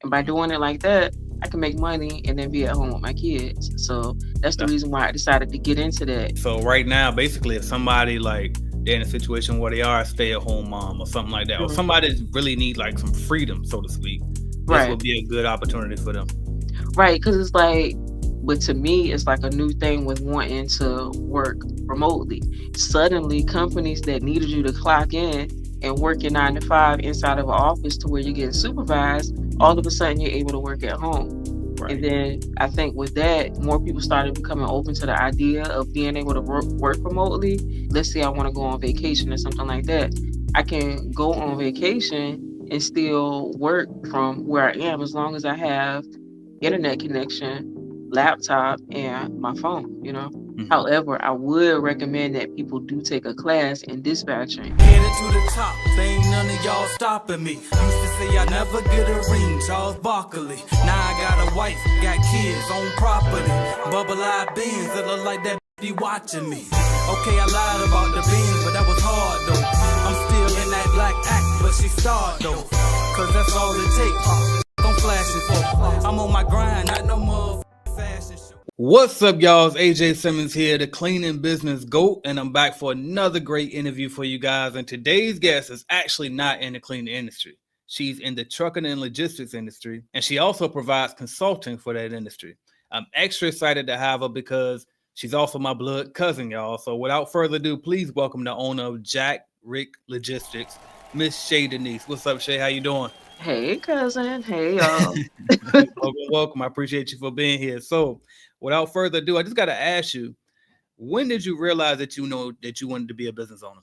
And by doing it like that, I can make money and then be at home with my kids. So that's the That's reason why I decided to get into that. so right now, basically, if somebody like they're in a situation where they are a stay-at-home mom or something like that, or Mhm. somebody really need like some freedom, so to speak, this Right. would be a good opportunity for them. Right. Because it's like, but to me, it's like a new thing with wanting to work remotely. Suddenly, companies that needed you to clock in and work your 9 to 5 inside of an office to where you're getting supervised, all of a Hmm. sudden you're able to work at home. And Right. then I think with that, more people started becoming open to the idea of being able to work remotely. Let's say I want to go on vacation or something like that. I can go on vacation and still work from where I am as long as I have internet connection, laptop, and my phone. Hmm. However, I would recommend that people do take a class in dispatching. Headed to the top, there ain't none of y'all stopping me. Used to say I never get a ring, Charles Barkley. Now I got a wife, got kids, on property. Bubble eye beans that look like that be watching me. Okay, I lied about the beans, but that was hard though. I'm still in that black act, but she starred though. Cause that's all it takes. I'm flashing for. I'm on my grind, not no more fashion show. What's up, y'all? It's AJ Simmons here, the cleaning business GOAT, and I'm back for another great interview for you guys. And today's guest is actually not in the cleaning industry. She's in the trucking and logistics industry, and she also provides consulting for that industry. I'm extra excited to have her because she's also my blood cousin, y'all. So without further ado, please welcome the owner of Jack Rick Logistics, Miss Shay Denise. What's up, Shay? How you doing? Hey, cousin. Hey, y'all. Welcome, welcome. I appreciate you for being here. So, without further ado, I just got to ask you, when did you realize that you know that you wanted to be a business owner?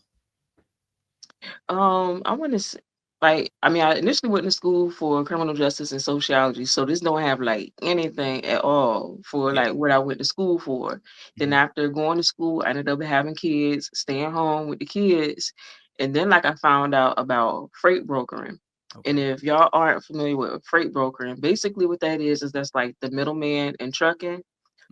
I want to like. I mean, I initially went to school for criminal justice and sociology, so this don't have like anything at all for Yeah. like what I went to school for. Then Hmm. after going to school, I ended up having kids, staying home with the kids, and then like I found out about freight brokering. And Okay. if y'all aren't familiar with freight brokering, basically what that is that's like the middleman in trucking.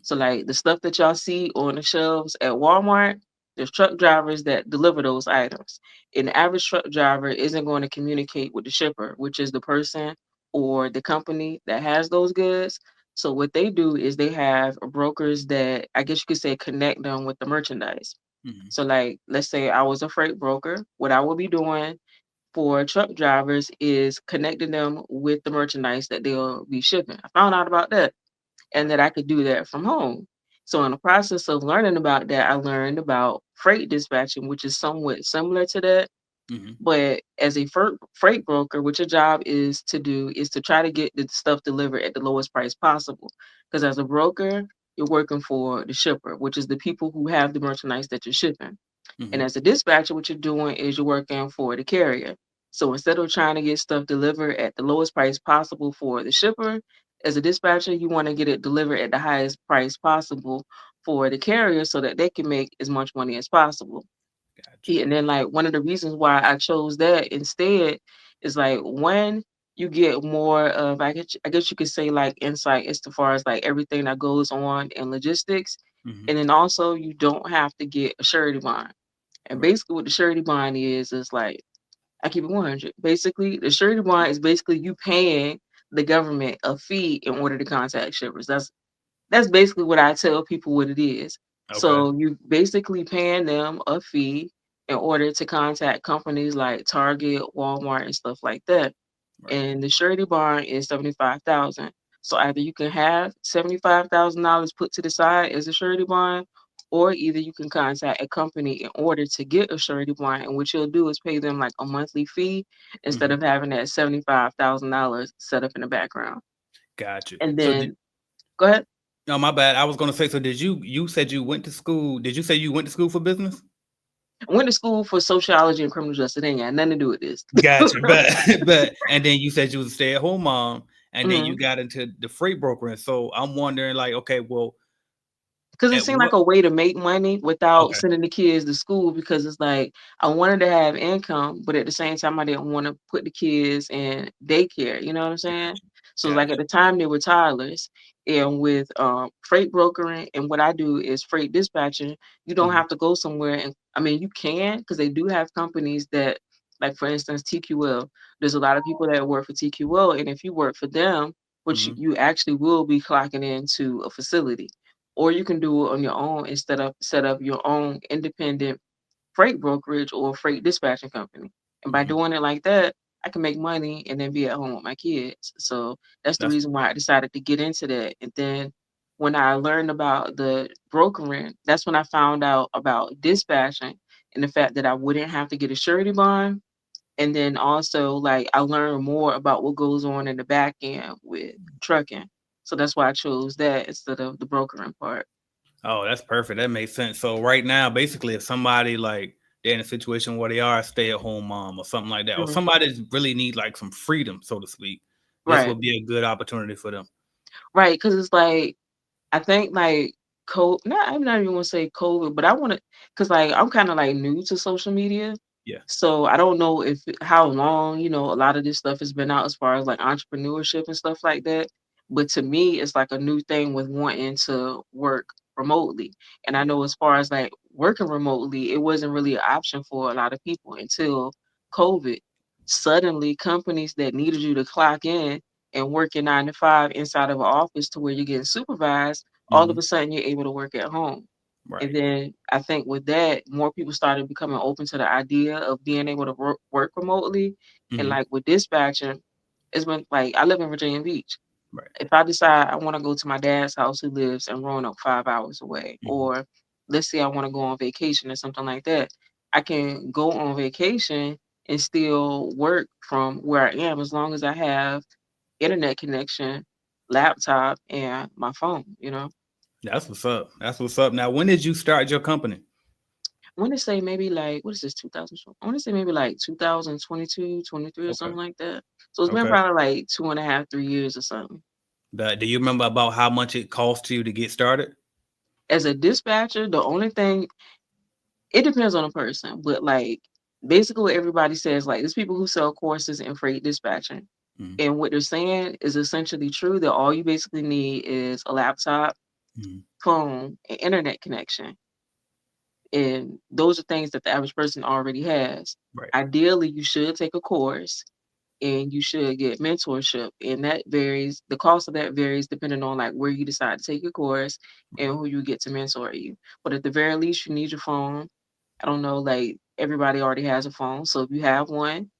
So like the stuff that y'all see on the shelves at Walmart, there's truck drivers that deliver those items. An average truck driver isn't going to communicate with the shipper, which is the person or the company that has those goods. So what they do is they have brokers that I guess you could say connect them with the merchandise. Hmm. So like let's say I was a freight broker, what I would be doing for truck drivers is connecting them with the merchandise that they'll be shipping. I found out about that and Right. that I could do that from home. So in the process of learning about that, I learned about freight dispatching, which is somewhat similar to that. Hmm. But as a freight broker, what your job is to do is to try to get the stuff delivered at the lowest price possible. Because as a broker, you're working for the shipper, which is the people who have the merchandise that you're shipping. And Hmm. as a dispatcher, what you're doing is you're working for the carrier. So instead of trying to get stuff delivered at the lowest price possible for the shipper, as a dispatcher, you want to get it delivered at the highest price possible for the carrier so that they can make as much money as possible. Gotcha. Yeah, and then like one of the reasons why I chose that instead is like when you get more of I guess you could say like insight as to far as like everything that goes on in logistics. Hmm. And then also you don't have to get a surety bond. And Right. basically what the surety bond is like I keep it 100. Basically, the surety bond is basically you paying the government a fee in order to contact shippers. That's basically what I tell people what it is. Okay. So you basically paying them a fee in order to contact companies like Target, Walmart, and stuff like that. Right. And the surety bond is 75,000. So either you can have $75,000 put to the side as a surety bond, or either you can contact a company in order to get a surety bond. And what you'll do is pay them like a monthly fee instead Hmm. of having that $75,000 set up in the background. Gotcha. And So did then go ahead. no, my bad. I was gonna say. So did you said you went to school? Did you say you went to school for business? I went to school for sociology and criminal justice. It ain't got nothing to do with this. Gotcha, but and then you said you was a stay at home mom, and then you Mhm. got into the freight brokering. So I'm wondering, like, okay, well, 'Cause it at seemed like what? a way to make money without Okay, sending the kids to school because it's like I wanted to have income, but at the same time, I didn't wanna put the kids in daycare, you know what I'm saying? gotcha, So, like, at gotcha. the time, they were toddlers, and with, freight brokering and what I do is freight dispatching, you don't Hmm. have to go somewhere and I mean, you can because they do have companies that Like for instance, TQL. There's a lot of people that work for TQL, and if you work for them, which Hmm. you actually will be clocking into a facility, or you can do it on your own instead of set up your own independent freight brokerage or freight dispatching company. And by Hmm. doing it like that, I can make money and then be at home with my kids. So that's the That's reason why I decided to get into that. And then when I learned about the brokering, that's when I found out about dispatching and the fact that I wouldn't have to get a surety bond. And then also, like, I learned more about what goes on in the back end with trucking. So that's why I chose that instead of the brokering part. Oh, that's perfect. That makes sense. So right now, basically, if somebody like they're in a situation where they are a stay-at-home mom or something like that, or Mhm. somebody that really need like some freedom, so to speak, this Right. would be a good opportunity for them. Right. Cause it's like, I think like not I'm not even gonna say COVID, but I wanna cause like I'm kinda like new to social media. Yeah. So I don't know if how long, a lot of this stuff has been out as far as like entrepreneurship and stuff like that. But to me, it's like a new thing with wanting to work remotely. And I Yeah. know as far as like working remotely, it wasn't really an option for a lot of people until COVID. Suddenly companies that needed you to clock in and work your 9 to 5 inside of an office to where you're getting supervised, all of Hmm. a sudden you're able to work at home. And Right. then I think with that, more people started becoming open to the idea of being able to work remotely. And Hmm. like with dispatching, it's been like I live in Virginia Beach. Right. If I decide I want to go to my dad's house who lives in Roanoke 5 hours away, Hmm. or let's say I want to go on vacation or something like that, I can go on vacation and still work from where I am as long as I have internet connection, laptop, and my phone. That's what's up. That's what's up. Now, when did you start your company? I want to say maybe like, what is this, 2000? I want to say maybe like 2022, 23 or Okay. something like that. So it's been Okay. probably like 2.5, 3 years or something. Do you remember about how much it cost you to get started? As a dispatcher, the only thing, it depends on the person, but like basically what everybody says, like there's people who sell courses in freight dispatching. Hmm. And what they're saying is essentially true that all you basically need is a laptop, Hmm. phone, and internet connection. And those are things that the average person already has. Right. Ideally, you should take a course and you should get mentorship. And that varies, the cost of that varies depending on like where you decide to take your course and who you get to mentor you. But at the very least, you need your phone. I don't know, like everybody already has a phone. So if you have one,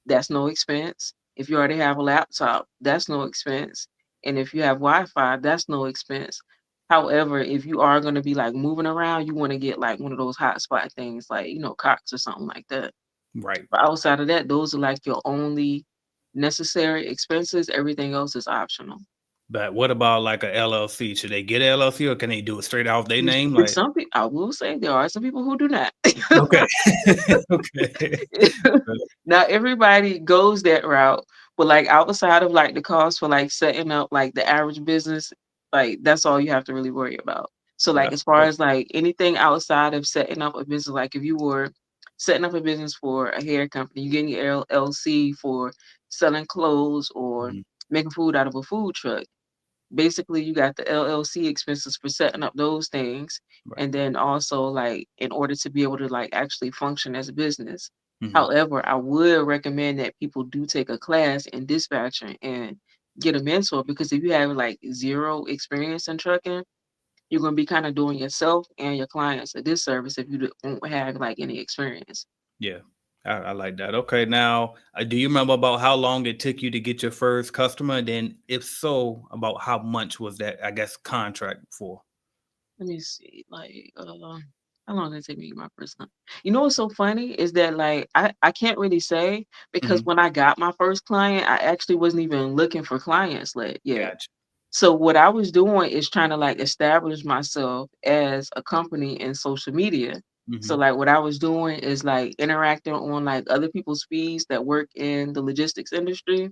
that's no expense. If you already have a laptop, that's no expense. And if you have Wi-Fi, that's no expense. However, if you are going to be like moving around, you want to get like one of those hotspot things, like, Cox or something like that. Right. But outside of that, those are like your only necessary expenses. Everything else is optional. But what about like a LLC? Should they get an LLC or can they do it straight off their name? With Like, some people, I will say there are some people who do not. okay. Okay. Not everybody goes that route, but like outside of like the cost for like setting up like the average business, like that's all you have to really worry about. So like That's as far good. as like anything outside of setting up a business, like if you were setting up a business for a hair company, you getting your LLC for selling clothes or Mhm. making food out of a food truck. Basically, you got the LLC expenses for setting up those things, Right. and then also like in order to be able to like actually function as a business. Mhm. However, I would recommend that people do take a class in dispatching and get a mentor because if you have like zero experience in trucking, you're gonna be kind of doing yourself and your clients a disservice if you don't have like any experience. Yeah. I like that. Okay. Now, do you remember about how long it took you to get your first customer? And then, if so, about how much was that, I guess, contract for? Let me see, like, how long did it take me to get my first client? You know what's so funny is that like I can't really say because Hmm. when I got my first client, I actually wasn't even looking for clients yet. Gotcha. So what I was doing is trying to like establish myself as a company in social media. So Hmm. like what I was doing is like interacting on like other people's feeds that work in the logistics industry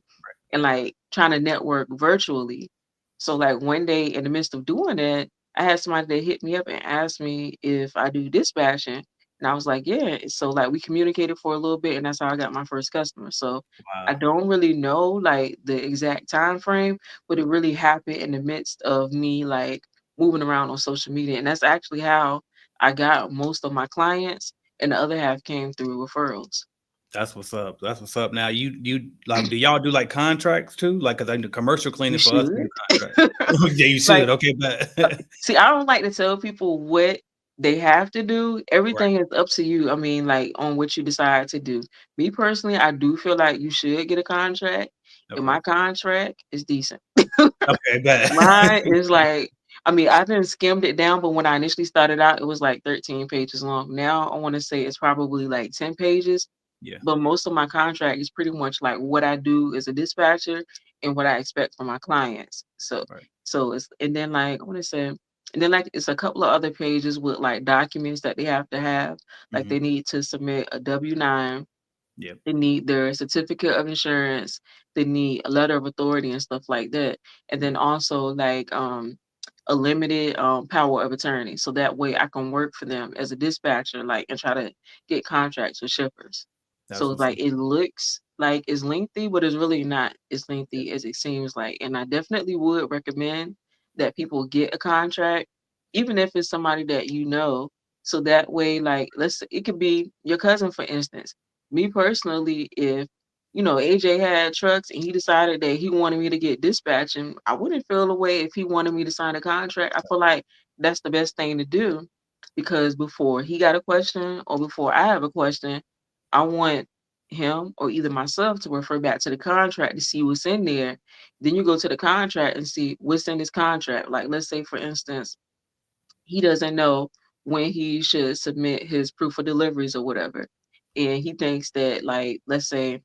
and like trying to network virtually. So like one day in the midst of doing that, I had somebody that hit me up and asked me if I do dispatching. And I was like, yeah. So like we communicated for a little bit and that's how I got my first customer. So I Wow. don't really know like the exact time frame, but it really happened in the midst of me like moving around on social media. And that's actually how I got most of my clients and the other half came through referrals. That's what's up. That's what's up. Now you like, do y'all do like contracts too? Like, cause I do commercial You cleaning for us. We do should. contracts. Yeah, you Like, should. Okay, but see, I don't like to tell people what they have to do. right. Everything is up to you. I mean, like on what you decide to do. Me personally, I do feel like you should get a contract, and Okay. my contract is decent. Okay, bet. Mine is like, I mean, I didn't skimmed it down, but when I initially started out, it was like 13 pages long. Now I want to say it's probably like 10 pages, Yeah. but most of my contract is pretty much like what I do as a dispatcher and what I expect from my clients. So, Right. so it's and then like I want to say, and then like it's a couple of other pages with like documents that they have to have, like Hmm. they need to submit a W-9, Yep. they need their certificate of insurance, they need a letter of authority and stuff like that. And then Right. also like a limited power of attorney. So that way I can work for them as a dispatcher, like and try to get contracts with shippers. That's So what's like up. it looks like it's lengthy, but it's really not as Yep. lengthy as it seems like. And I definitely would recommend that people get a contract, even if it's somebody that you know. So that way, like let's it could be your cousin, for instance. Me personally, if AJ had trucks and he decided that he wanted me to get dispatching, I wouldn't feel the way if he wanted me to sign a contract. I feel like that's the best thing to do because before he got a question or before I have a question, I want him or either myself to refer back to the contract to see what's in there. Then you go to the contract and see what's in this contract. Like, let's say, for instance, he doesn't know when he should submit his proof of deliveries or whatever. And he thinks that, like, let's say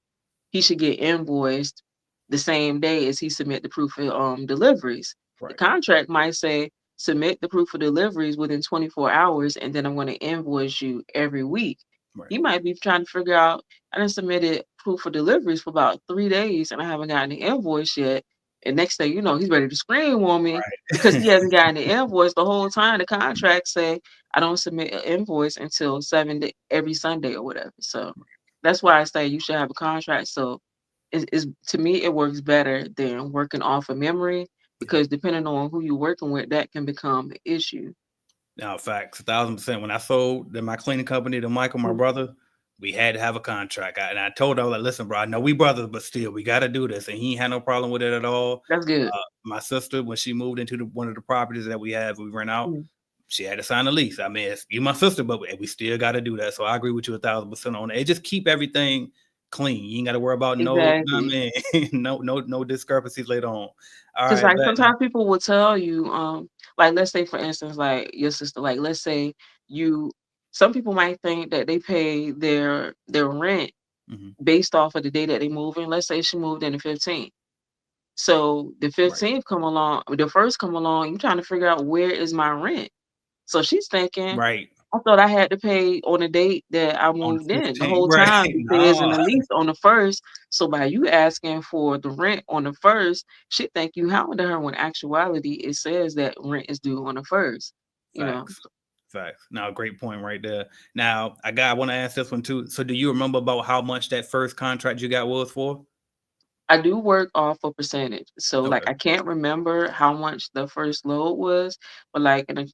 he should get invoiced the same day as he submit the proof of deliveries. The Right. contract might say submit the proof of deliveries within 24 hours and then I'm going to invoice you every week. Right. He might be trying to figure out I done submitted proof of deliveries for about 3 days and I haven't gotten the invoice yet. And next thing you know, he's ready to scream on me because Right. he hasn't gotten the invoice the whole time. The contract say I don't submit an invoice until every Sunday or whatever. So that's why I say you should have a contract. So it's to me it works better than working off of memory Yep. because depending on who you're working with, that can become an issue. Now, facts, 1,000%. When I sold my cleaning company to Michael, my Mm. brother, we had to have a contract. And I told him, like, listen, bro, I know we brothers, but still, we got to do this. And he had no problem with it at all. That's good. My sister, when she moved into one of the properties that we rent out, Mm. she had to sign a lease. I mean, you my sister, but we still got to do that. So I agree with you 1,000% on it. It just keep everything clean. You ain't got to worry about I Exactly. mean, no discrepancies later on. All Because right, like bet. sometimes people will tell you, like let's say for instance, like your sister, like let's say you, some people might think that they pay their rent Hmm. based off of the day that they move in. Let's say she moved in the 15th. So the Right. 15th come along, the first come along, you're trying to figure out where is my rent. So she's thinking, Right. I thought I had to pay on the date that I On moved the in. The 15th. whole Right. time it says in No. the lease on the first. So by you asking for the rent on the first, she think you hounding her when actuality it says that rent is due on the first. You know, Facts. Facts. Now, great point right there. Now, I want to ask this one too. So, do you remember about how much that first contract you got was for? I do work off a percentage. So like Okay. I can't remember how much the first load was, but like in a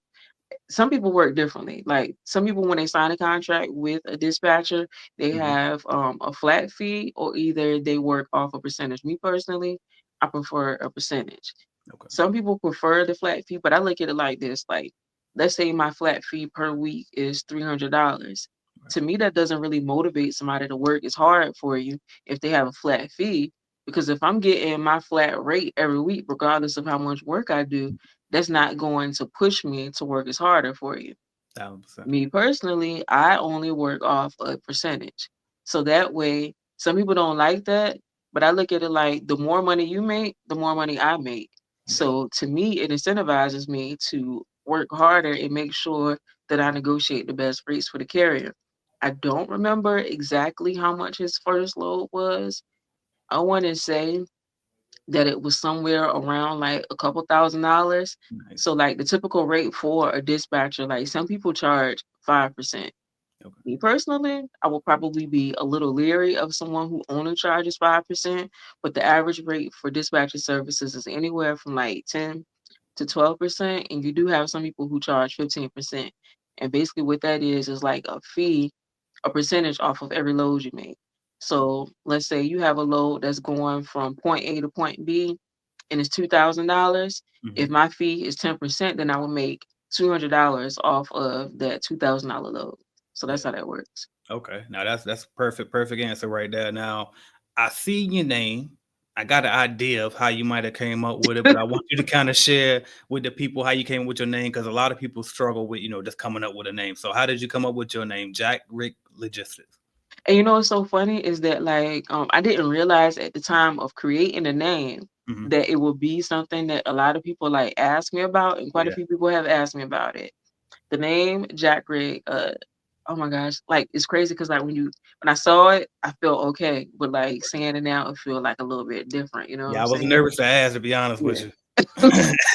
some people work differently. Like some people, when they sign a contract with a dispatcher, they Hmm. have a flat fee or either they work off a percentage. Me personally, I prefer a percentage. Okay. Some people prefer the flat fee, but I look at it like this: like, let's say my flat fee per week is $300. Right. To me, that doesn't really motivate somebody to work as hard for you if they have a flat fee. Because if I'm getting my flat rate every week, regardless of how much work I do, that's not going to push me to work as harder for you. 1,000%. Me personally, I only work off a percentage. So that way, some people don't like that, but I look at it like the more money you make, the more money I make. Yeah. So to me, it incentivizes me to work harder and make sure that I negotiate the best rates for the carrier. I don't remember exactly how much his first load was. I want to say that it was somewhere around like a couple $1,000s. So Nice. like the typical rate for a dispatcher, like some people charge 5%. Okay. Me personally, I will probably be a little leery of someone who only charges 5%, but the average rate for dispatcher services is anywhere from like 10 to 12%. And you do have some people who charge 15%. And basically what that is like a fee, a percentage off of every load you make. So let's say you have a load that's going from point A to point B and it's $2,000. If Hmm. my fee is 10%, then I will make $200 off of that $2,000 load. So that's Yeah. how that works. Okay. Now that's perfect answer right there. Now I see your name. I got an idea of how you might have came up with it, but I want you to kind of share with the people how you came with your name because a lot of people struggle with just coming up with a name. So how did you come up with your name, Jack Rick Logistics? And you know what's so funny is that like I didn't realize at the time of creating the name Hmm. that it would be something that a lot of people like ask me about, and quite a Yeah. few people have asked me about it. The name Jack Rig, oh my gosh, like it's crazy because like when I saw it, I felt okay, but like saying it now, it feel like a little bit different. You know what Yeah, I'm I was saying? nervous to ask to be honest with Yeah. you.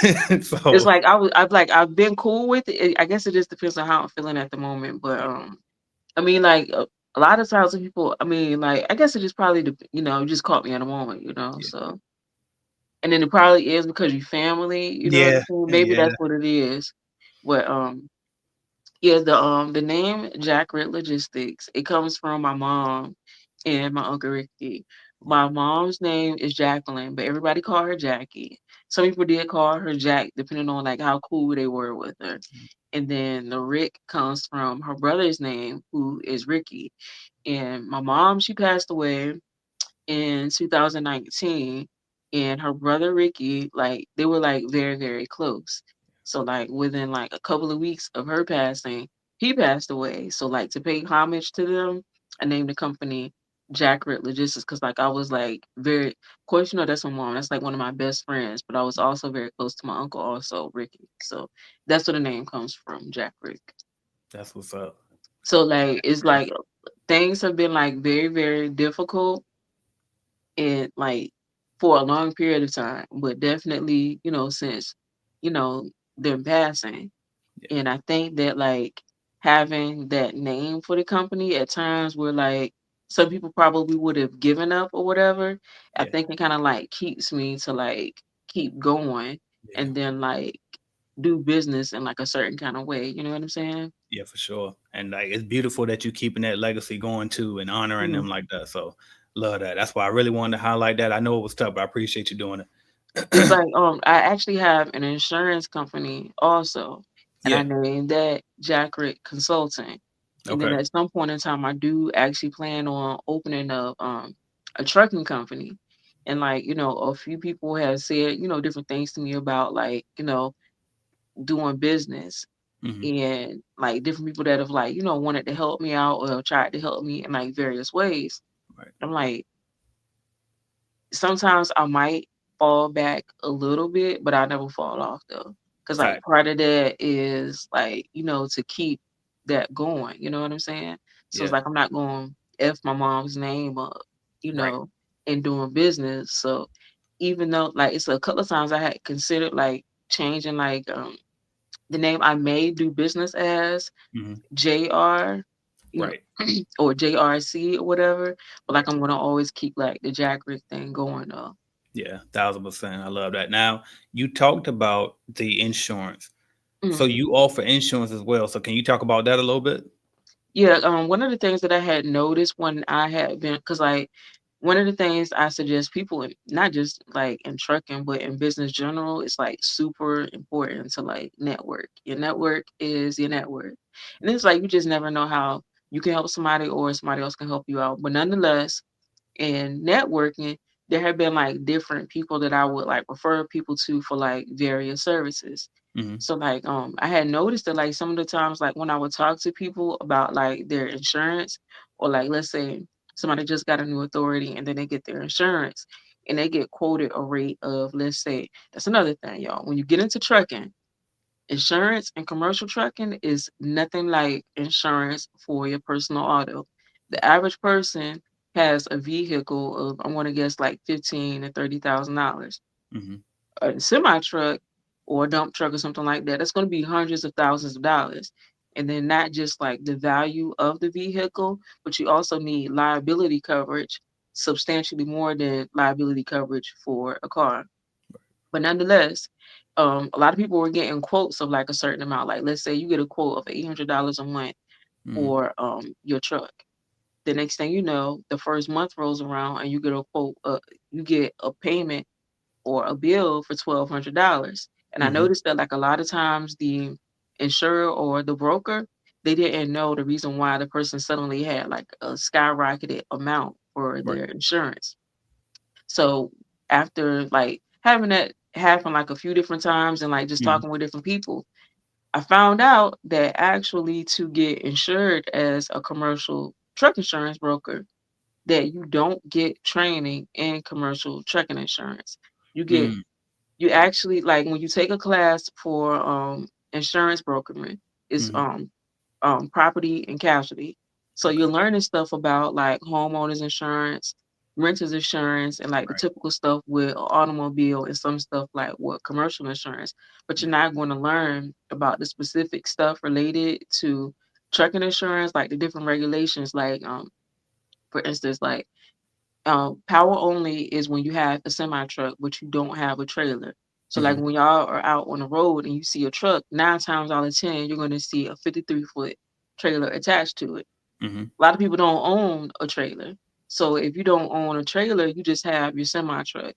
It's So like I've been cool with it. I guess it just depends on how I'm feeling at the moment. But yeah, I mean, like a lot of times when people, I mean, like I guess it just probably it just caught me in a moment. yeah, So and then it probably is because you family. You know what I'm yeah, saying? Maybe yeah, that's what it is. But yeah, the name Jack Rit Logistics, it comes from my mom and my uncle Ricky. yeah, My mom's name is Jacqueline, but everybody call her Jackie. Some people did call her Jack, depending on like how cool they were with her. And then the Rick comes from her brother's name, who is Ricky. And my mom, she passed away in 2019, and her brother Ricky, like they were like very, very close. So like within like a couple of weeks of her passing, he passed away. So like to pay homage to them, I named the company Jack Rit Logistics because like I was like very, of course, that's my mom. That's like one of my best friends, but I was also very close to my uncle, also Ricky. So that's where the name comes from, Jack Rick. that's what's up. So like it's like things have been like very, very difficult and like for a long period of time, but definitely, since, you know, them passing. Yeah, And I think that like having that name for the company at times where like some people probably would have given up or whatever, I yeah, think it kind of like keeps me to like keep going yeah, and then like do business in like a certain kind of way. You know what I'm saying? yeah, for sure. And like it's beautiful that you keeping that legacy going too and honoring Mm-hmm. them like that. So love that. That's why I really wanted to highlight that. I know it was tough, but I appreciate you doing It's it. like, I actually have an insurance company also, and I Yeah. named that Jackrick Consulting. And then Okay. at some point in time, I do actually plan on opening up a trucking company. And like, a few people have said, different things to me about like, doing business Hmm. and like different people that have like, wanted to help me out or have tried to help me in like various ways. Right. I'm like, sometimes I might fall back a little bit, but I never fall off though. Cause like Fact. part of that is like, to keep that going, you know what I'm saying? So it's Yeah. like I'm not going to F my mom's name up, you Right. know, in doing business. So even though like it's a couple of times I had considered like changing like the name I may do business as Hmm. JR, you Right. know, or JRC or whatever. But like Right. I'm gonna always keep like the Jack Rick thing going though. Yeah. 1,000%. I love that. Now you talked about the insurance. Mhm. So you offer insurance as well. So can you talk about that a little bit? Yeah, one of the things that I had noticed when I had been, because like one of the things I suggest people, not just like in trucking, but in business general, it's like super important to like network. Your network is your network, and it's like you just never know how you can help somebody or somebody else can help you out. But nonetheless, in networking, there have been like different people that I would like refer people to for like various services. Hmm. So like I had noticed that like some of the times like when I would talk to people about like their insurance or like let's say somebody just got a new authority and then they get their insurance and they get quoted a rate of, let's say, that's another thing, y'all. When you get into trucking, insurance and commercial trucking is nothing like insurance for your personal auto. The average person has a vehicle of, I want to guess, like 15 to $30,000. Hmm. A semi truck or a dump truck or something like that, that's going to be hundreds of thousands of dollars. And then not just like the value of the vehicle, but you also need liability coverage substantially more than liability coverage for a car. But nonetheless, a lot of people were getting quotes of like a certain amount. Like let's say you get a quote of $800 a month Hmm. for your truck. the next thing you know, the first month rolls around and you get a quote, you get a payment or a bill for $1,200. And I Mm-hmm. noticed that like a lot of times the insurer or the broker, they didn't know the reason why the person suddenly had like a skyrocketed amount for Right. their insurance. So after like having that happen like a few different times and like just Mm-hmm. talking with different people, I found out that actually to get insured as a commercial truck insurance broker, that you don't get training in commercial trucking insurance. You get Mm-hmm. you actually like when you take a class for insurance brokering, it's Mm-hmm. property and casualty. So you're learning stuff about like homeowners insurance, renters insurance, and like the Right. typical stuff with a automobile and some stuff like what commercial insurance. But you're not going to learn about the specific stuff related to trucking insurance, like the different regulations, like for instance, like power only is when you have a semi truck, but you don't have a trailer. So like Mm-hmm. when y'all are out on the road and you see a truck, 9 times out of 10, you're gonna see a 53-foot trailer attached to it. Mm-hmm. A lot of people don't own a trailer. So if you don't own a trailer, you just have your semi truck.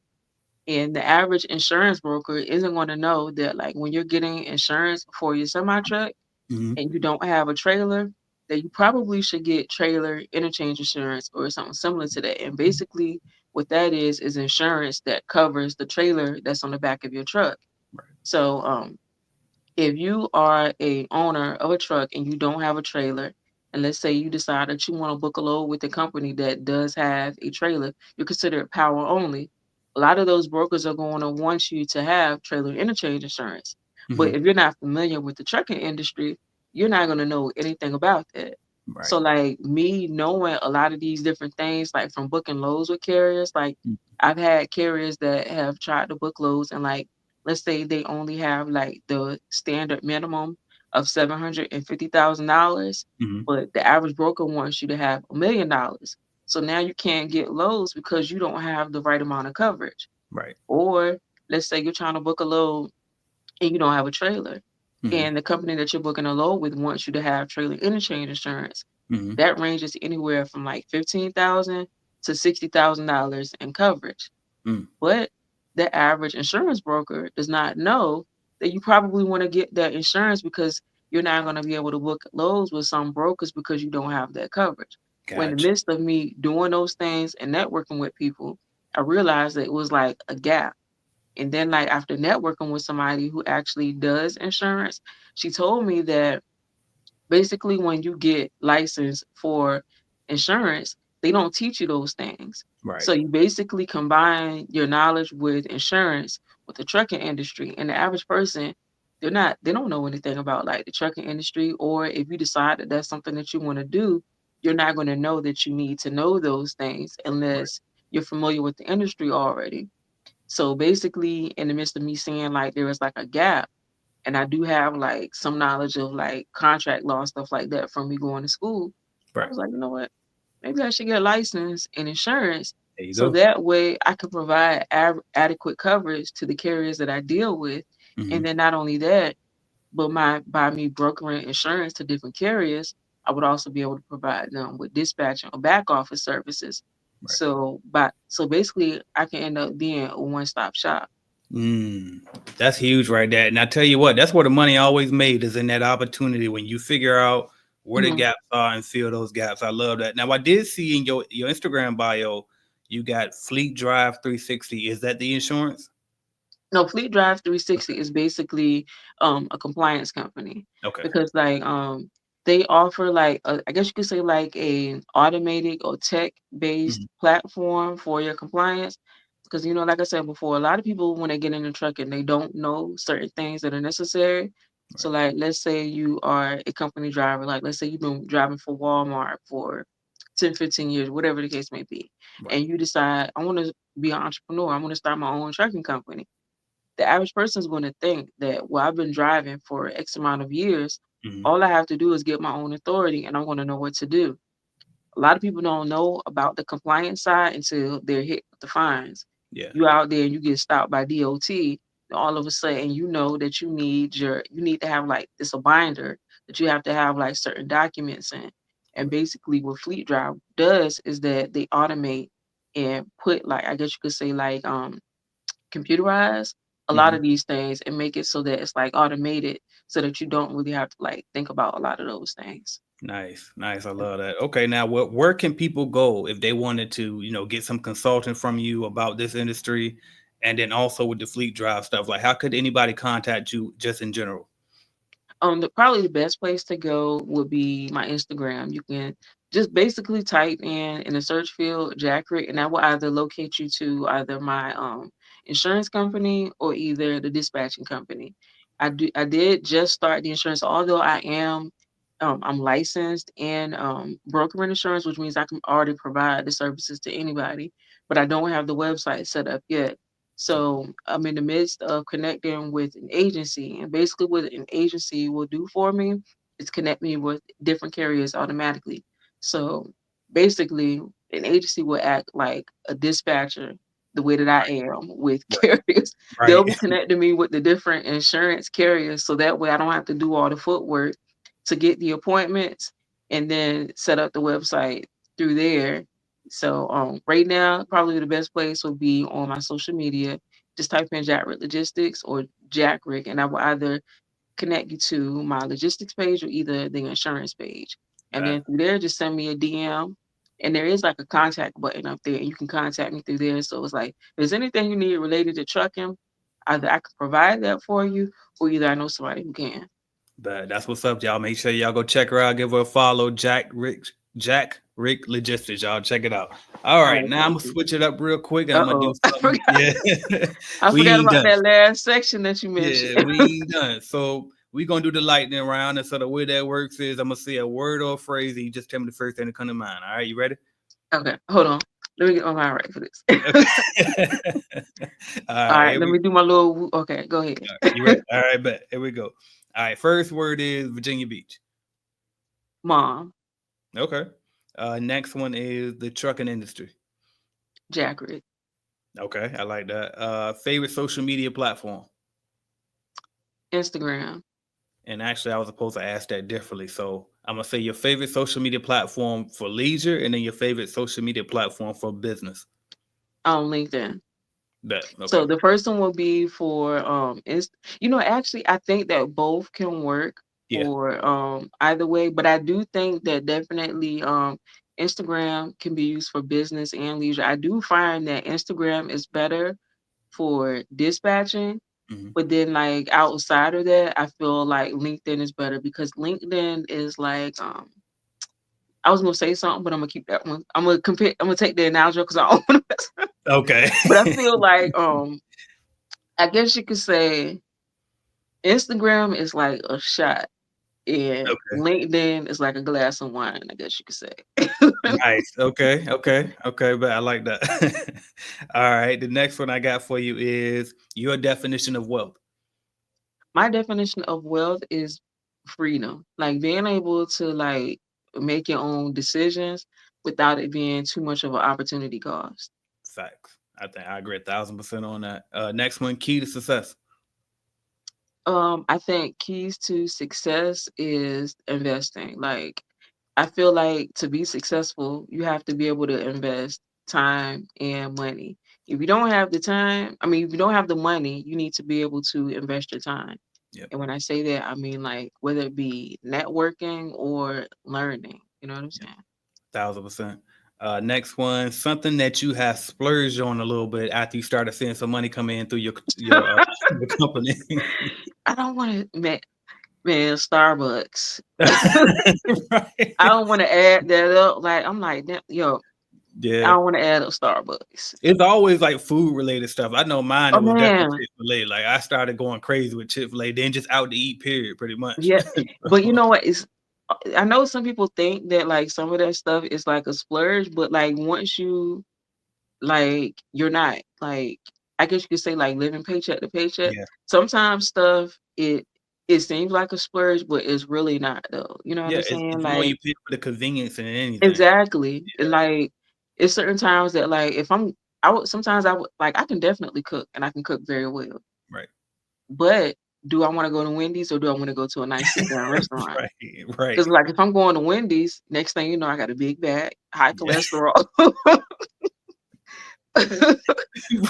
And the average insurance broker isn't going to know that like when you're getting insurance for your semi truck, Mm-hmm. and you don't have a trailer, then you probably should get trailer interchange insurance or something similar to that. And basically, what that is insurance that covers the trailer that's on the back of your truck. Right. So, if you are a owner of a truck and you don't have a trailer, and let's say you decide that you want to book a load with a company that does have a trailer, you consider it power only. A lot of those brokers are going to want you to have trailer interchange insurance. Mm-hmm. But if you're not familiar with the trucking industry, you're not going to know anything about that. Right. So, like me knowing a lot of these different things, like from booking loads with carriers, like I've had carriers that have tried to book loads and like let's say they only have like the standard minimum of $750,000, Mm-hmm. but the average broker wants you to have $1 million. So now you can't get loads because you don't have the right amount of coverage. Right. Or let's say you're trying to book a load and you don't have a trailer, Mm-hmm. and the company that you're booking a load with wants you to have trailer interchange insurance. Mm-hmm. That ranges anywhere from like 15,000 to $60,000 in coverage. Mm. But the average insurance broker does not know that you probably want to get that insurance because you're not going to be able to book loads with some brokers because you don't have that coverage. When in the Gotcha. midst of me doing those things and networking with people, I realized that it was like a gap. And then, like, after networking with somebody who actually does insurance, she told me that basically when you get licensed for insurance, they don't teach you those things. Right. So you basically combine your knowledge with insurance with the trucking industry. And the average person, they don't know anything about like the trucking industry. Or if you decide that that's something that you want to do, you're not going to know that you need to know those things Right. unless you're familiar with the industry already. So basically, in the midst of me seeing like there was like a gap, and I do have like some knowledge of like contract law and stuff like that from me going to school. I Right. was like, you know what? Maybe I should get a license in insurance There you so go. that way I can provide adequate coverage to the carriers that I deal with. Mm-hmm. And then not only that, but by me brokering insurance to different carriers, I would also be able to provide them with dispatching or back office services. Right. So basically I can end up being a one-stop shop. Mm, that's huge right there. And I tell you what, that's where the money always made is in that opportunity when you figure out where the Mhm. gaps are and fill those gaps. I love that. Now I did see in your Instagram bio, you got Fleet Drive 360. Is that the insurance? No, Fleet Drive Okay. 360 is basically a compliance company Okay. because like they offer like I guess you could say like a automated or tech Hmm. based platform for your compliance. Because like I said before, a lot of people when they get in the truck and they don't know certain things that are necessary. So Right. like let's say you are a company driver, like let's say you've been driving for Walmart for 10, 15 years, whatever the case may be, Right. and you decide I want to be an entrepreneur, I want to start my own trucking company. The average person is going to think that, well, I've been driving for X amount of years. Hmm. All I have to do is get my own authority and I'm going to know what to do. A lot of people don't know about the compliance side until they're hit with the fines. Yeah. You out there and you get stopped by DOT, and all of a sudden you know that you need to have like this a binder that you have to have like certain documents in. And basically, what Fleet Drive does is that they automate and put like I guess you could say like computerize a lot Hmm. of these things and make it so that it's like automated so that you don't really have to like think about a lot of those things. Nice, nice. I love that. Okay, now where can people go if they wanted to, get some consulting from you about this industry, and then also with the fleet drive stuff? Like, how could anybody contact you just in general? Probably the best place to go would be my Instagram. You can just basically type in the search field Jack Rick, and that will either locate you to either my insurance company or either the dispatching company. I did just start the insurance, although I'm licensed and brokering insurance, which means I can already provide the services to anybody, but I don't have the website set up yet. So I'm in the midst of connecting with an agency, and basically what an agency will do for me is connect me with different carriers automatically. So basically, an agency will act like a dispatcher, the way that I am with Right, carriers. They'll right, be connecting me with the different insurance carriers, so that way I don't have to do all the footwork to get the appointments and then set up the website through there. So right now, probably the best place would be on my social media. Just type in Jack Rick Logistics or Jack Rick, and I will either connect you to my logistics page or either the insurance page. And that then through there, just send me a DM. And there is like a contact button up there, and you can contact me through there. So it's like, if there's anything you need related to trucking, either I can provide that for you, or either I know somebody who can. that's what's up, y'all. Make sure y'all go check her out. Give her a follow, Jack Rick Logistics. Y'all check it out. All All right, right, now I'm thank gonna you. switch it up real quick, and I'm gonna do Uh-oh. I something. forgot Yeah, I we forgot ain't about done. that last section that you mentioned. Yeah, we ain't done. So we gonna do the lightning round, and so the way that works is I'm gonna say a word or a phrase, and you just tell me the first thing that come to mind. All right, you ready? Okay, hold on. Let me get my mind right for this. Okay. All All right, right, here let we me do my little okay, go ahead. go. You ready? All right, bet. Here we go. All right, first word is Virginia Beach. Mom, Okay. Next one is the trucking industry. Jackred, Okay, I like that. Favorite social media platform. Instagram. And actually, I was supposed to ask that differently. So I'm gonna say your favorite social media platform for leisure, and then your favorite social media platform for business. On LinkedIn. That okay. So the first one will be for actually I think that both can work Yeah. for either way, but I do think that definitely Instagram can be used for business and leisure. I do find that Instagram is better for dispatching. Hmm. But then, like outside of that, I feel like LinkedIn is better because LinkedIn is like I was gonna say something, but I'm gonna keep that one. I'm gonna compare. I'm gonna take the analogy because I don't want to mess up. Okay. But I feel like I guess you could say Instagram is like a shot, and Okay. LinkedIn is like a glass of wine. I guess you could say. Nice. Okay. Okay. Okay. But I like that. All right. The next one I got for you is your definition of wealth. My definition of wealth is freedom, like being able to like make your own decisions without it being too much of an opportunity cost. Facts. I think I agree 1,000% on that. Next one, key to success. I think keys to success is investing. Like, I feel like to be successful, you have to be able to invest time and money. If you don't have the time, I mean, if you don't have the money, you need to be able to invest your time. Yep. And when I say that, I mean like whether it be networking or learning. You know what I'm Yep. saying? 1,000%. Next one, something that you have splurged on a little bit after you started seeing some money come in through your your company. I don't want to, man, Starbucks. I Right. don't want to add that up. Like, I'm like, yo, I Yeah. don't want to add up Starbucks. It's always like food related stuff. I know mine, Oh it was definitely man, Chick-fil-A. Like I started going crazy with Chick-fil-A, then just out to eat, period, pretty much. yeah. But you know what? I know some people think that like some of that stuff is like a splurge, but like once you like you're not like I guess you could say like living paycheck to paycheck. Yeah. Sometimes stuff it seems like a splurge, but it's really not though. You know what Yeah. I'm It's, saying? it's more you Like pay for the convenience than anything. exactly. And like it's certain times that like if I would sometimes I would like I can definitely cook and I can cook very well. Right. But do I want to go to Wendy's or do I want to go to a nice sit down restaurant? Right, right. Because like if I'm going to Wendy's, next thing you know, I got a big bag, high Yeah, cholesterol.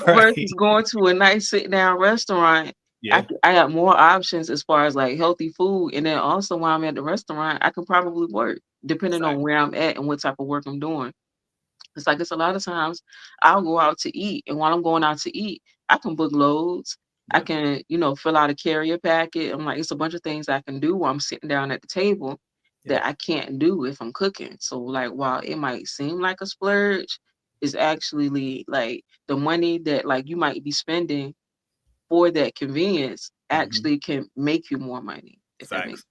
right. Versus going to a nice sit down restaurant, Yeah, I got more options as far as like healthy food, and then also while I'm at the restaurant, I can probably work depending on fact. where I'm at and what type of work I'm doing. It's like it's a lot of times I'll go out to eat, and while I'm going out to eat, I can book loads. I Yep, can, fill out a carrier packet. I'm like, it's a bunch of things I can do while I'm sitting down at the table yep. that I can't do if I'm cooking. So, like, while it might seem like a splurge, it's actually like the money that like you might be spending for that convenience Hmm. actually can make you more money, if that makes. Facts.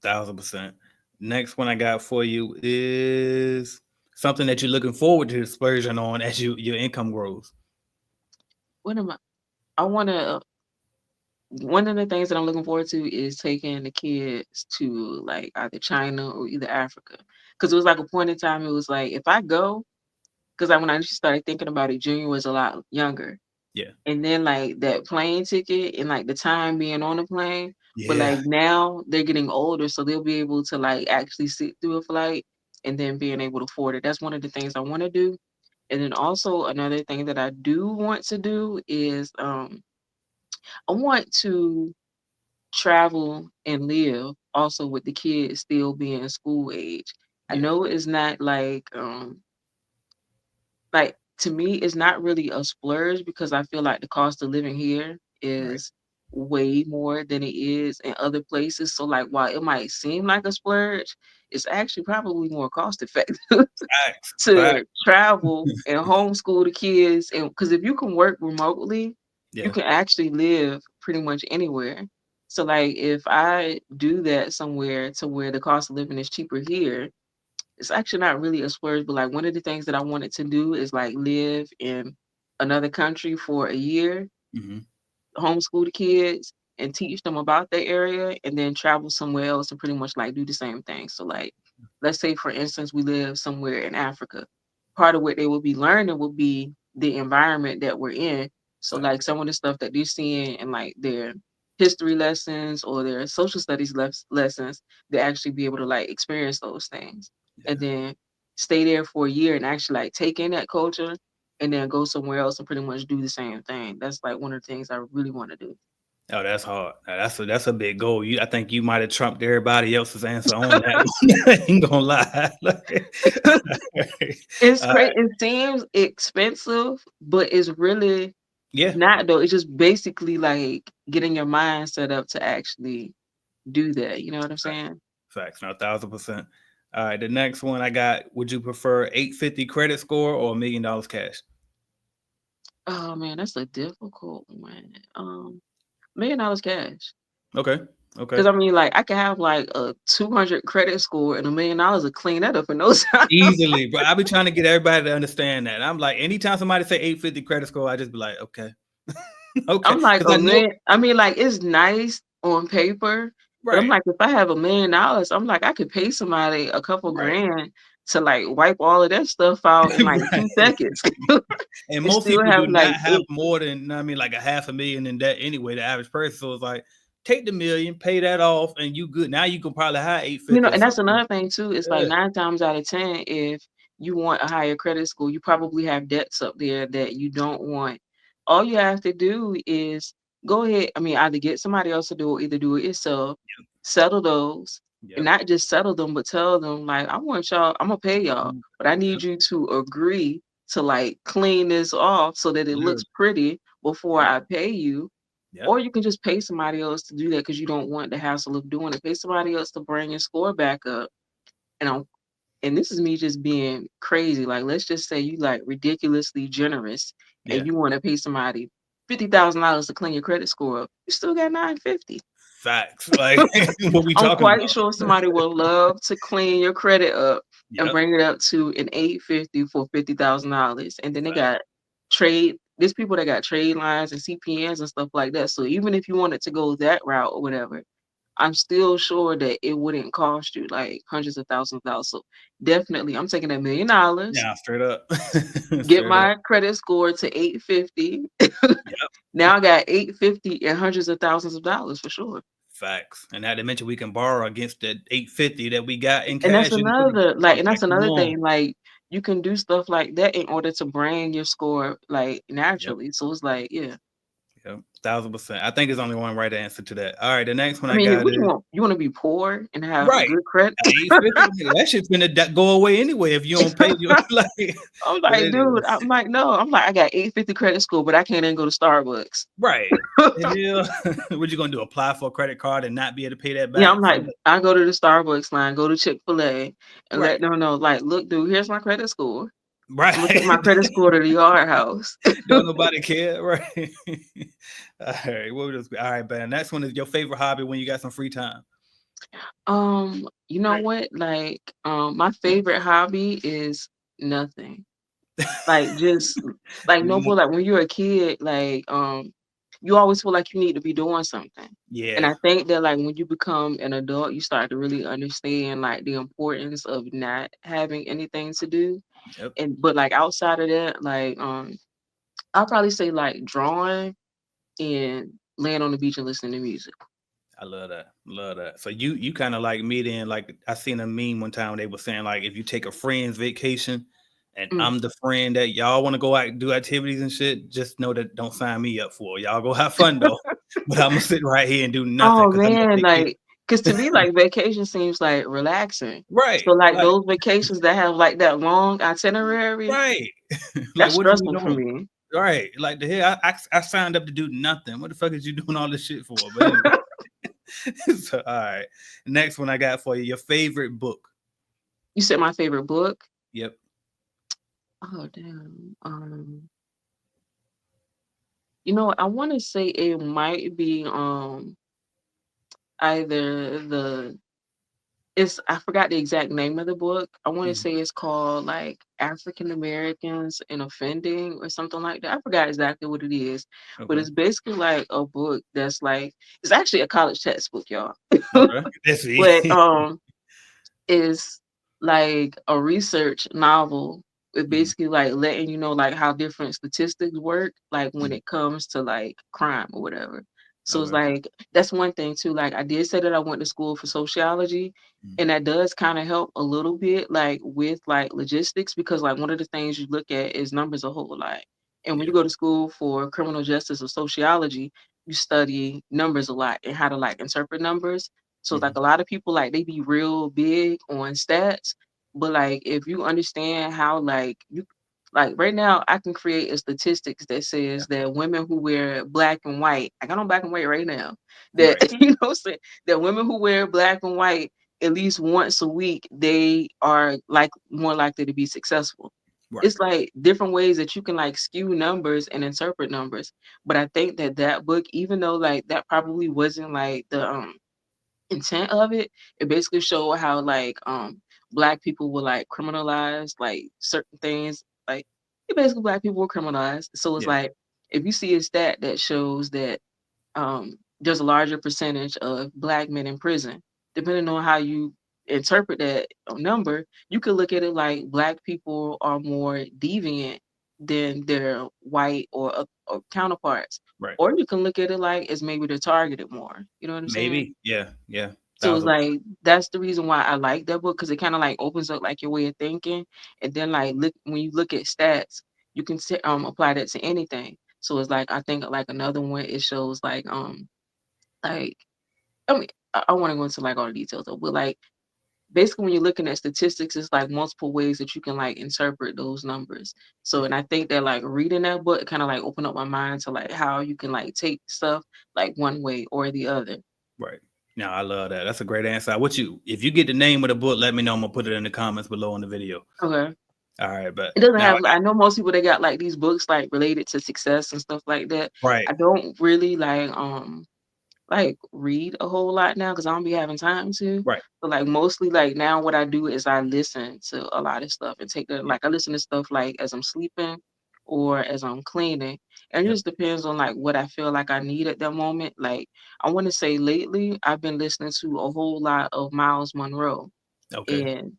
1,000%. Next one I got for you is something that you're looking forward to splurging on as your income grows. What am I? I want to. One of the things that I'm looking forward to is taking the kids to like either China or either Africa. Because it was like a point in time, it was like if I go, because when I initially started thinking about it, Junior was a lot younger. Yeah. And then like that plane ticket and like the time being on the plane, but Yeah. like now they're getting older, so they'll be able to like actually sit through a flight and then being able to afford it. That's one of the things I want to do. And then also another thing that I do want to do is I want to travel and live also with the kids still being school age. I Yeah. know it's not like to me it's not really a splurge because I feel like the cost of living here Right. is way more than it is in other places. So like while it might seem like a splurge, it's actually probably more cost effective Facts. to Facts. travel and homeschool the kids. And because if you can work remotely, you Yeah. can actually live pretty much anywhere. So like if I do that somewhere to where the cost of living is cheaper here, it's actually not really a splurge, but like one of the things that I wanted to do is like live in another country for a year, Hmm. homeschool the kids and teach them about their area and then travel somewhere else and pretty much like do the same thing. So like let's say for instance we live somewhere in Africa. Part of what they will be learning will be the environment that we're in. So like Facts. some of the stuff that they're seeing in like their history lessons or their social studies lessons, they actually be able to like experience those things. And Yeah. then stay there for a year and actually like take in that culture and then go somewhere else and pretty much do the same thing. That's like one of the things I really want to do. Oh, that's hard. Now, that's a big goal. I think you might have trumped everybody else's answer on that one. I ain't gonna lie. It's uh, crazy. It seems expensive, but it's really yeah. not though. It's just basically like getting your mind set up to actually do that. You know what I'm saying? Facts. No, 1,000%. All right. The next one I got. Would you prefer 850 credit score or $1 million cash? Oh man, that's a difficult one. $1 million cash. Okay. Okay. Because I mean, like I can have like a 200 credit score and $1 million to clean that up in no time. Easily, but I be trying to get everybody to understand that. I'm like, anytime somebody say 850 credit score, I just be like, okay, okay, I'm like because a I know, million. I mean, like it's nice on paper, but I'm right, like, if I have $1 million, I'm like, I could pay somebody a couple right, grand to like wipe all of that stuff out in like right. 2 seconds, And and most still people do have not like have eight. more than, I mean, like a half a million in debt anyway. The average person, so it's like, take the million, pay that off, and you good. Now you can probably have 850 or And that's something. another thing too. It's like Yeah, 9 times out of 10, if you want a higher credit score, you probably have debts up there that you don't want. All you have to do is go ahead. I mean, either get somebody else to do it, either do it yourself, settle those, and yep, not just settle them, but tell them like, I want y'all. I'm gonna pay y'all, but I yep, need you to agree to like clean this off so that it looks literally, pretty before yep, I pay you. yep, Or you can just pay somebody else to do that because you don't want the hassle of doing it. Pay somebody else to bring your score back up. And I'm and this is me just being crazy. Like, let's just say you like ridiculously generous and yeah. you want to pay somebody $50,000 to clean your credit score up. You still got 950. Facts. Like, what we I'm talking quite about? sure somebody will love to clean your credit up and Yep. bring it up to an 850 for $50,000. And then they Facts. got trade. There's people that got trade lines and CPNs and stuff like that. So even if you wanted to go that route or whatever, I'm still sure that it wouldn't cost you like hundreds of thousands of dollars. So definitely, I'm taking $1 million, Yeah, straight up. get Straight up. my credit score to 850. Yep. Now I got 850 and hundreds of thousands of dollars for sure. Facts. And not to mention we can borrow against that 850 that we got in And that's cash and put it another I'm and like, that's come another on. thing. Like you can do stuff like that in order to bring your score like Yep. naturally. So it's like, yeah. Yep. 1000%. I think there's only one right answer to that. All right. The next one I I mean, got what you is want? You want to be poor and have right. good credit? At 850, that shit's gonna go away anyway if you don't pay your like. I'm But like, dude, anyway, I'm like, no, I'm like, I got 850 credit score, but I can't even go to Starbucks. right. The hell? What you gonna do? Apply for a credit card and not be able to pay that Yeah, I'm back for like, the I go to the Starbucks line, go to Chick-fil-A, and let right. them know, like, look, dude, here's my credit score. I'm gonna take my Right. credit score to the yard house. Don't nobody care, right? All right. What would this be? All right, Ben. Next one is your favorite hobby when you got some free time. You know what? Like, my favorite hobby is nothing. Like, just like no No- boy, like when you're a kid, like, you always feel like you need to be doing something. And Yeah. I think that like when you become an adult, you start to really understand like the importance of not having anything to do. Yep. And but like outside of that, like I'll probably say like drawing and laying on the beach and listening to music. I love that. Love that. So you kind of like me then. Like I seen a meme one time. They were saying like if you take a friend's vacation, and Mm. I'm the friend that y'all want to go out and do activities and shit, just know that don't sign me up for it. Y'all go have fun though. But I'm gonna sit right here and do nothing Oh because I know man, vacation. like, cause to me, like vacation seems like relaxing. Right. So like Like those vacations that have like that long itinerary, right. Like that's what are we stressful for doing? me. Right. Like the hell I signed up to do nothing. What the fuck is you doing all this shit for? But anyway. So all right. Next one I got for you. Your favorite book. You said my favorite book. Yep. Oh damn. You know, I want to say it might be either the it's I forgot the exact name of the book. I want to Mhm. say it's called like African Americans and Offending or something like that. I forgot exactly what it is, but Okay. it's basically like a book that's like it's actually a college textbook, y'all. Okay. Let's see. But is like a research novel with Mhm. basically like letting you know like how different statistics work like when Mhm. it comes to like crime or whatever. So it's Okay. like that's one thing too. Like I did say that I went to school for sociology, Mhm. and that does kind of help a little bit like with like logistics because like one of the things you look at is numbers a whole lot. And when you Yep. go to school for criminal justice or sociology, you study numbers a lot and how to like interpret numbers. So like Mhm. a lot of people like they be real big on stats, but like if you understand how like you like right now I can create a statistics that Yeah. says that women who wear black and white, I got on black and white right now, that Right. you know what I'm saying, that women who wear black and white at least once a week, they are like more likely to be successful. Right. It's like different ways that you can like skew numbers and interpret numbers. But I think that that book, even though like that probably wasn't like the intent of it, it basically showed how like black people were like criminalized like certain things. Like basically black people were criminalized. So it's Yeah. like if you see a stat that shows that there's a larger percentage of black men in prison, depending on how you interpret that number, you could look at it like black people are more deviant than their white or counterparts. Right. Or you can look at it like as maybe they're targeted more. You know what I'm saying? Maybe. Yeah. Yeah. So it's 1000%. like that's the reason why I like that book because it kind of like opens up like your way of thinking, and then like look when you look at stats, you can apply that to anything. So it's like I think like another one it shows like I mean I want to go into like all the details though, but like basically when you're looking at statistics, it's like multiple ways that you can like interpret those numbers. So Yeah. and I think that like reading that book kind of like opened up my mind to like how you can like take stuff like one way or the other. Right. Now I love that. That's a great answer. What you if you get the name of the book, let me know. I'm gonna put it in the comments below in the video. Okay. All right, but It doesn't now have I I know most people they got like these books like related to success and stuff like that. right, I don't really like read a whole lot now because I don't be having time to. right. But like mostly like now what I do is I listen to a lot of stuff and take the Yeah. like I listen to stuff like as I'm sleeping or as I'm cleaning. And it Yep. just depends on like what I feel like I need at that moment. Like I want to say lately I've been listening to a whole lot of Miles Monroe. Okay. And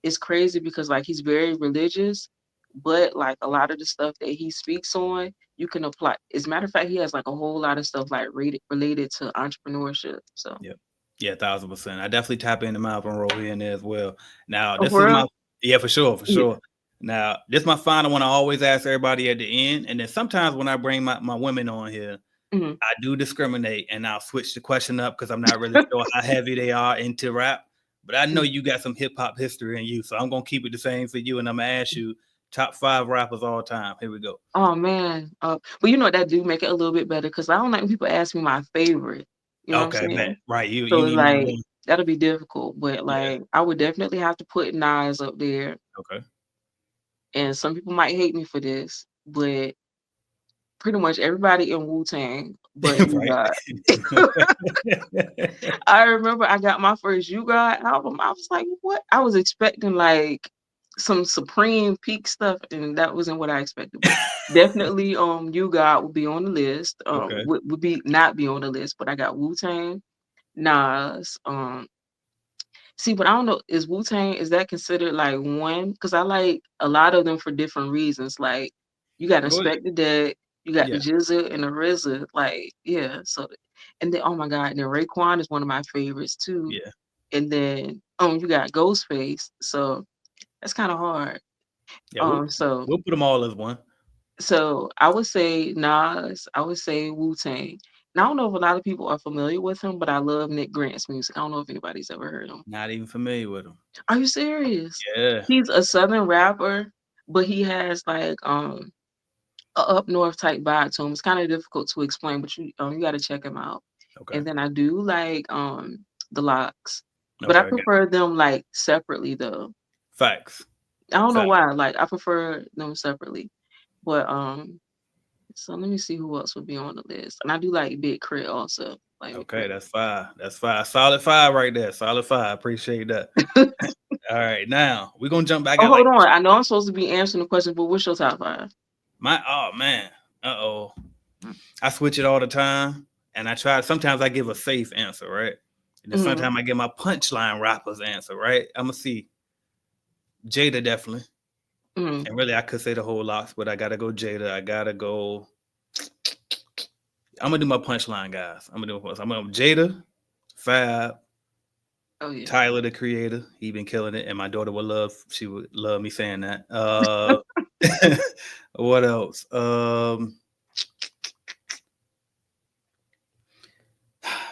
it's crazy because like he's very religious, but like a lot of the stuff that he speaks on, you can apply. As a matter of fact, he has like a whole lot of stuff like related to entrepreneurship. So, Yep. Yeah, 1,000%. I definitely tap into Miles Monroe here and there as well. Now, oh, this for is real? my yeah, for sure, for Yeah. sure. Now, this is my final one. I always ask everybody at the end, and then sometimes when I bring my women on here, Mhm. I do discriminate, and I'll switch the question up because I'm not really sure how heavy they are into rap. But I know Mhm. you got some hip hop history in you, so I'm gonna keep it the same for you, and I'm gonna ask you top 5 rappers all time. Here we go. Oh man. But you know what, that do make it a little bit better because I don't like when people ask me my favorite. You know what I'm Okay, bet. saying? Right, you So it's need more than like one. that'll be difficult. But Yeah. like I would definitely have to put Nas up there. Okay. And some people might hate me for this, but pretty much everybody in Wu Tang but you Right. got. I remember I got my first You God album. I was like, what? I was expecting like some Supreme Peak stuff, and that wasn't what I expected. But definitely, You God would be on the list. Okay. Would be not be on the list, but I got Wu Tang, Nas. See, but I don't know, is Wu Tang is that considered like one? Because I like a lot of them for different reasons. Like you got Go ahead. Inspect the Dead, you got the Yeah. Jizza and the RZA. Like yeah, so and then oh my god, and then Raekwon is one of my favorites too. Yeah. And then you got Ghostface, so that's kind of hard. Yeah. Um, so We'll put them all as one. so I would say Nas, I would say Wu Tang. Now I don't know if a lot of people are familiar with him, but I love Nick Grant's music. I don't know if anybody's ever heard him. Not even familiar with them. Are you serious? Yeah. He's a southern rapper, but he has like a up north type vibe to him. It's kind of difficult to explain, but you got to check him out. Okay. And then I do like the Locks, but I Okay. Got prefer them like separately though. facts. I don't know Facts. why. Like I prefer them separately. But so let me see who else would be on the list. And I do like Big Crit also. Like Big Okay, Crit. that's 5. That's 5. Solid 5 right there. Solid 5. Appreciate that. All right, now we're gonna jump back Oh, at hold like on. I know I'm supposed to be answering the question, but what's your top five? my oh man. Uh-oh. I switch it all the time. And I try sometimes I give a safe answer, right? And then Mm-hmm. sometimes I give my punchline rappers answer, right? I'm gonna see Jada definitely. Mm-hmm. And really I could say the whole lot, but I gotta go Jada. I gotta go. I'm gonna do my punchline, guys. I'm gonna Jada, Fab, Oh yeah. Tyler the Creator. He been killing it, and my daughter would love. She would love me saying that. What else?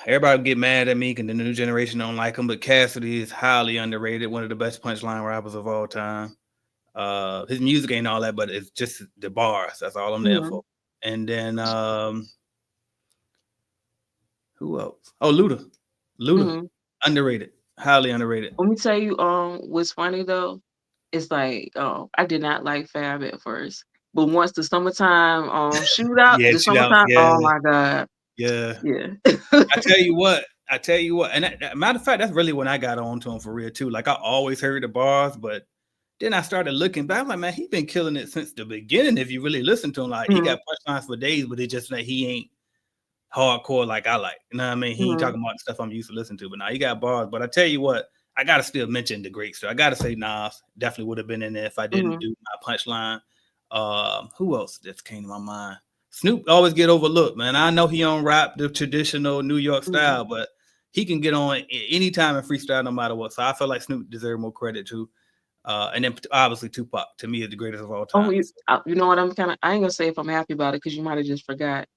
Everybody get mad at me because the new generation don't like him, but Cassidy is highly underrated. One of the best punchline rappers of all time. His music ain't all that, but it's just the bars. That's all I'm there Mm-hmm. for. And then who else? Oh, Luda. Luda. Mm-hmm. Underrated. Highly underrated. Let me tell you, what's funny though, it's like, I did not like Fab at first, but once the summertime, shootout, Yeah, the chill out. summertime, Yeah, oh my god, yeah. yeah. I tell you what. I tell you what. And matter of fact, that's really when I got on to him for real too. Like I always heard the bars, but then I started looking back. I'm like, man, he been killing it since the beginning. If you really listen to him, like he Mhm, got punchlines for days, but it's just that he ain't hardcore like I like. You know what I mean? He ain't mhm, talking about stuff I'm used to listening to. But now he got bars. But I tell you what, I gotta still mention the great stuff. I gotta say Nas definitely would have been in there if I didn't mhm, do my punchline. Who else just came to my mind? Snoop always get overlooked, man. I know he don't rap the traditional New York mhm. style, but he can get on anytime and freestyle no matter what. So I feel like Snoop deserves more credit too. And then obviously Tupac to me is the greatest of all Oh, time. you know what? I ain't gonna say if I'm happy about it because you might have just forgot.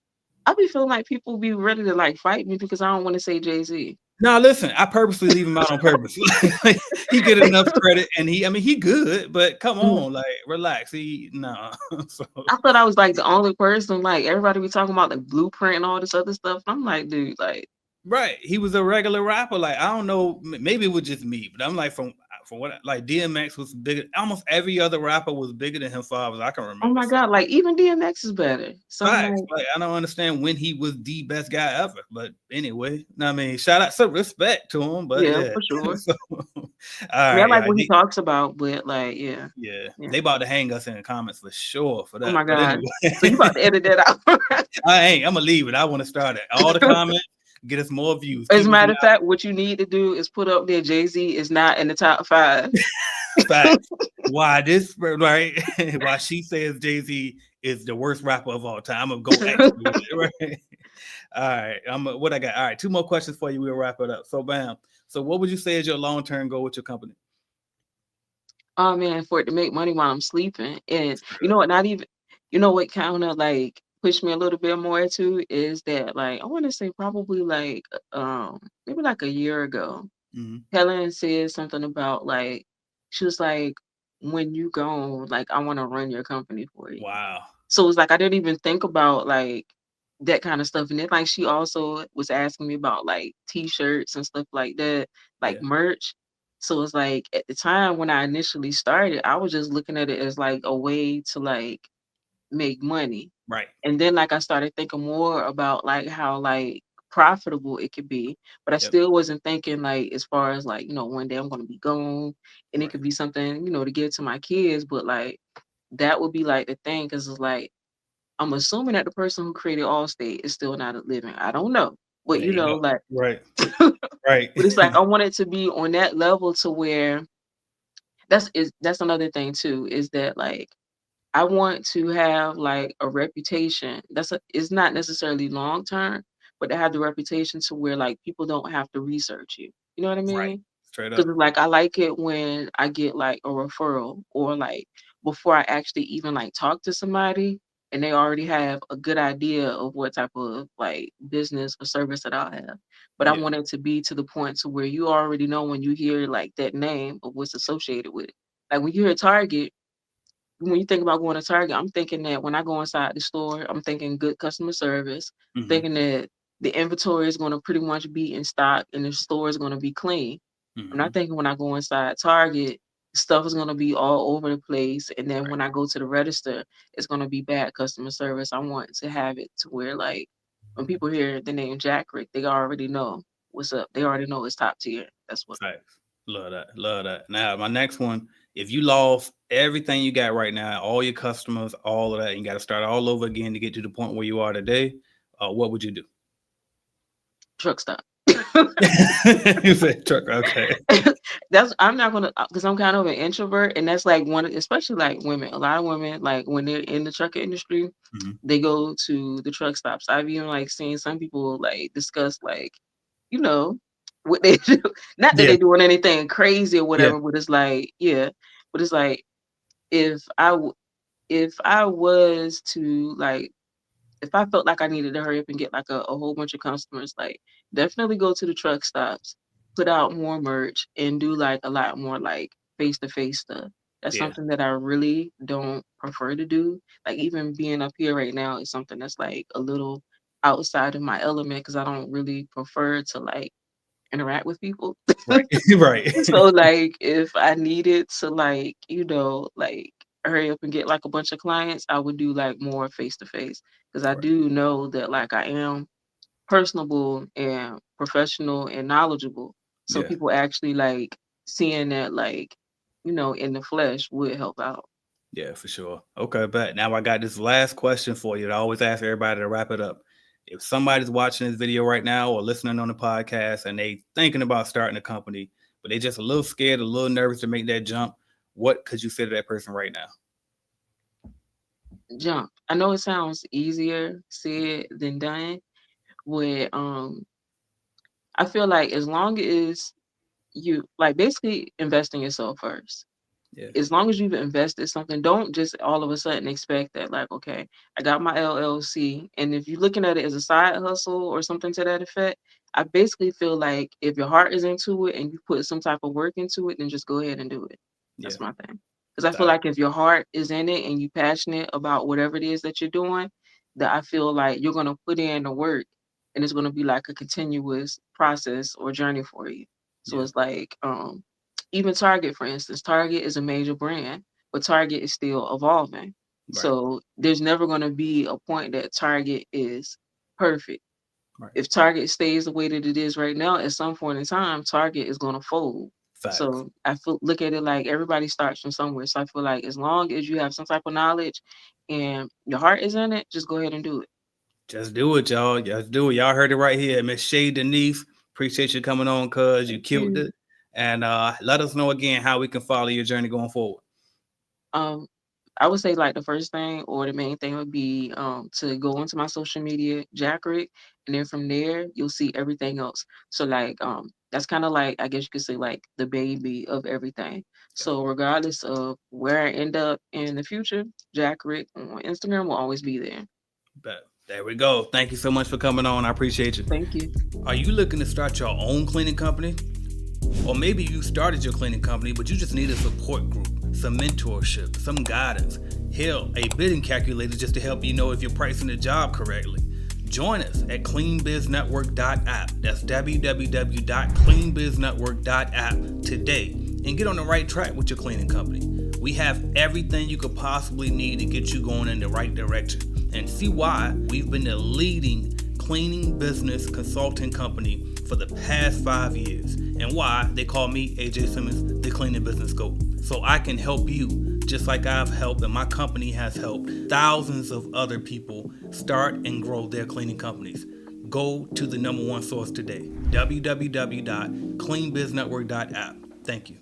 I be feeling like people be ready to like fight me because I don't want to say Jay Z. No, listen, I purposely leave him out on purpose. Like, he get enough credit, and I mean, he good, but come on, like, relax. He no, so I thought I was like the only person. Like everybody be talking about the blueprint and all this other stuff. I'm like, dude, like, right. He was a regular rapper. Like, I don't know, maybe it was just me, but I'm like, from what like DMX was bigger. Almost every other rapper was bigger than him, far as I can oh remember. my So god, like even DMX is better. So I'm facts. like, Like, I don't understand when he was the best guy ever. But anyway, I mean, shout out, some respect to him. But yeah, yeah, for sure. so I mean, I like Yeah. what he talks about, but like, yeah, Yeah, yeah. they about to hang us in the comments for sure for Oh that. my But God. So you about anyway, to edit that out? I ain't. I'm gonna leave it. I want to start it. All the comments, get us more views. As a Keep us matter of fact, what you need to do is put up there Jay-Z is not in the top 5. facts. Why this right? Why she says Jay-Z is the worst rapper of all time. I'm gonna go actually right. All right. What I got. All right, two more questions for you. We'll wrap it up. So bam. So what would you say is your long-term goal with your company? Oh man, for it to make money while I'm sleeping. And Straight you know up. what, not even you know what kind of like pushed me a little bit more to is that like I want to say probably like maybe like a year ago, Hmm. Helen said something about like she was like, when you go, like I want to run your company for you. Wow. So it's like I didn't even think about like that kind of stuff. And then like she also was asking me about like t-shirts and stuff like that, like Yeah. merch. So it's like at the time when I initially started, I was just looking at it as like a way to like make money. Right. And then like I started thinking more about like how like profitable it could be. But I Yep. still wasn't thinking like as far as like, one day I'm gonna be gone and it Right. could be something, to give to my kids. But like that would be like the thing because it's like I'm assuming that the person who created Allstate is still not living. I don't know. But There you go. like Right. but Right. it's like I want it to be on that level to where that's another thing too, is that like I want to have like a reputation. It's not necessarily long term, but to have the reputation to where like people don't have to research you. You know what I Right. mean? Straight Because up. like I like it when I get like a referral or like before I actually even like talk to somebody and they already have a good idea of what type of like business or service that I'll have. But I Yeah. want it to be to the point to where you already know when you hear like that name of what's associated with it. Like when you hear Target, when you think about going to Target, I'm thinking that when I go inside the store, I'm thinking good customer service, Hmm. thinking that the inventory is going to pretty much be in stock and the store is going to be clean. I'm not Hmm. thinking when I go inside Target, stuff is going to be all over the place. And then Right. when I go to the register, it's going to be bad customer service. I want to have it to where, like, when people hear the name Jack Rick, they already know what's up. They already know it's top tier. That's what. Facts. Love that. Love that. Now, my next one, if you lost everything you got right now, all your customers, all of that, and you got to start all over again to get to the point where you are today, what would you do? Truck stop. You said truck. Okay. That's I'm not gonna because I'm kind of an introvert, and that's like especially like women. A lot of women like when they're in the truck industry, Hmm. they go to the truck stops. I've even like seen some people like discuss like you know what they do. Not that Yeah. they doing anything crazy or Yeah. whatever, but it's like yeah, but it's like if if I was to like if I felt like I needed to hurry up and get like a whole bunch of customers, like definitely go to the truck stops, put out more merch, and do like a lot more like face to face stuff. That's Yeah. something that I really don't prefer to do. Like even being up here right now is something that's like a little outside of my element because I don't really prefer to like interact with people. Right. Right. So like if I needed to like, like hurry up and get like a bunch of clients, I would do like more face to face because I Right. do know that like I am personable and professional and knowledgeable. So Yeah. people actually like seeing that like, in the flesh would help out. Yeah, for sure. Okay, but now I got this last question for you. I always ask everybody to wrap it up. If somebody's watching this video right now or listening on the podcast and they thinking about starting a company, but they just a little scared, a little nervous to make that jump, what could you say to that person right now? Jump. I know it sounds easier said than done, but I feel like as long as you like basically invest in yourself first. Yeah. As long as you've invested something, don't just all of a sudden expect that, like, okay, I got my LLC. And if you're looking at it as a side hustle or something to that effect, I basically feel like if your heart is into it and you put some type of work into it, then just go ahead and do it. Yeah. That's my thing. Because I feel That, like if your heart is in it and you're passionate about whatever it is that you're doing, that I feel like you're going to put in the work and it's going to be like a continuous process or journey for you. So yeah. it's like, even Target, for instance, Target is a major brand, but Target is still evolving. Right. So there's never going to be a point that Target is perfect. Right. If Target stays the way that it is right now, at some point in time, Target is going to fold. Facts. So I feel look at it like everybody starts from somewhere. So I feel like as long as you have some type of knowledge and your heart is in it, just go ahead and do it. Just do it, y'all. Just do it. Y'all heard it right here. Miss Shay Denise, appreciate you coming on, cuz you Thank killed you. it. And let us know again how we can follow your journey going forward. Um, I would say like the first thing or the main thing would be to go into my social media, Jackrick, and then from there you'll see everything else. So like that's kind of like I guess you could say like the baby of everything. So regardless of where I end up in the future, Jackrick on Instagram will always be there. But there we go. Thank you so much for coming on. I appreciate you. Thank you. Are you looking to start your own cleaning company? Or maybe you started your cleaning company, but you just need a support group, some mentorship, some guidance. Hell, a bidding calculator just to help you know if you're pricing the job correctly. Join us at cleanbiznetwork.app. That's www.cleanbiznetwork.app today and get on the right track with your cleaning company. We have everything you could possibly need to get you going in the right direction and see why we've been the leading cleaning business consulting company for the past 5 years and why they call me AJ Simmons the cleaning business GOAT. So I can help you just like I've helped and my company has helped thousands of other people start and grow their cleaning companies. Go to the number one source today, www.cleanbiznetwork.app. Thank you.